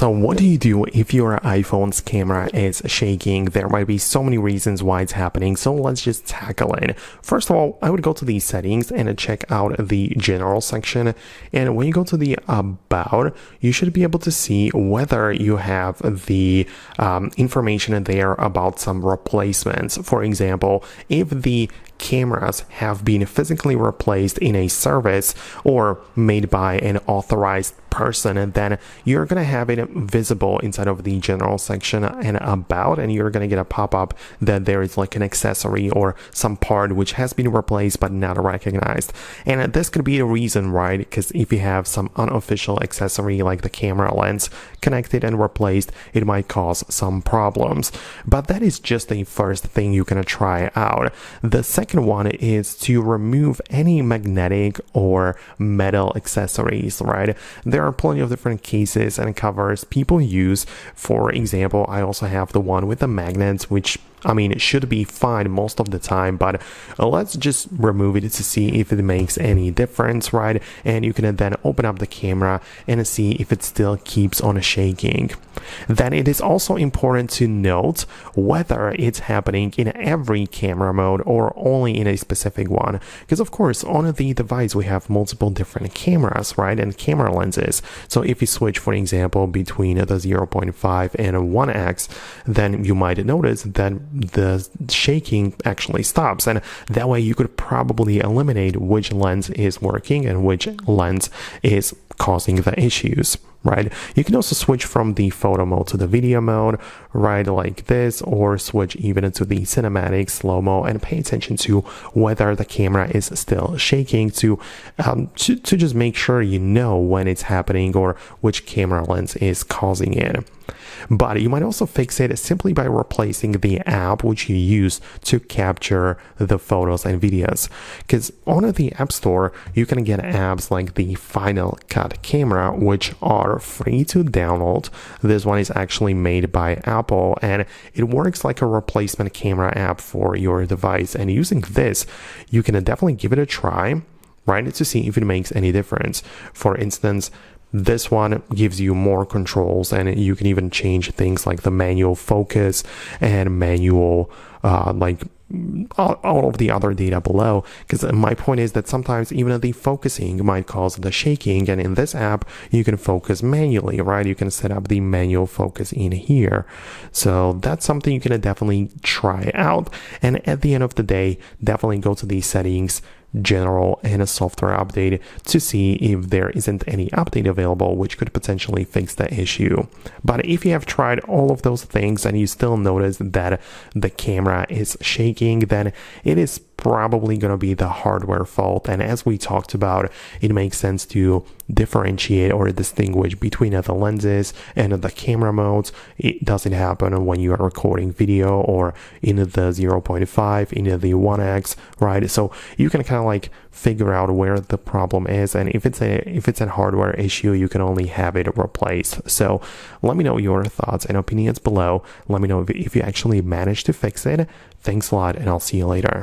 So what do you do if your iPhone's camera is shaking? There might be so many reasons why it's happening, so let's just tackle it. First of all, I would go to the settings and check out the general section. And when you go to the about, you should be able to see whether you have the information there about some replacements. For example, if the cameras have been physically replaced in a service or made by an authorized person, and then you're going to have it visible inside of the general section and about, and you're going to get a pop-up that there is like an accessory or some part which has been replaced but not recognized. And this could be the reason, right? Because if you have some unofficial accessory like the camera lens connected and replaced, it might cause some problems. But that is just the first thing you're going to try out. The second one is to remove any magnetic or metal accessories, right? There are plenty of different cases and covers people use. For example, I also have the one with the magnets, which it should be fine most of the time, but let's just remove it to see if it makes any difference, right? And you can then open up the camera and see if it still keeps on shaking. Then it is also important to note whether it's happening in every camera mode or only in a specific one. Because of course, on the device, we have multiple different cameras, right? And camera lenses. So if you switch, for example, between the 0.5 and 1x, then you might notice that the shaking actually stops, and that way you could probably eliminate which lens is working and which lens is causing the issues, right? You can also switch from the photo mode to the video mode, right, like this, or switch even to the cinematic slow-mo and pay attention to whether the camera is still shaking to just make sure you know when it's happening or which camera lens is causing it. But you might also fix it simply by replacing the app which you use to capture the photos and videos. Because on the App Store, you can get apps like the Final Cut Camera, which are free to download. This one is actually made by Apple, and it works like a replacement camera app for your device. And using this, you can definitely give it a try, right, to see if it makes any difference. For instance, this one gives you more controls, and you can even change things like the manual focus and manual all of the other data below. Because my point is that sometimes even the focusing might cause the shaking, and in this app you can focus manually, right? You can set up the manual focus in here. So that's something you can definitely try out. And at the end of the day, definitely go to the settings, general, and a software update to see if there isn't any update available which could potentially fix the issue. But if you have tried all of those things and you still notice that the camera is shaking, then it is probably going to be the hardware fault. And as we talked about, it makes sense to differentiate or distinguish between the lenses and the camera modes. It doesn't happen when you are recording video or in the 0.5, in the 1x, right? So you can kind of like figure out where the problem is, and if it's a hardware issue, you can only have it replaced. So let me know your thoughts and opinions below. Let me know if you actually managed to fix it. Thanks a lot, and I'll see you later.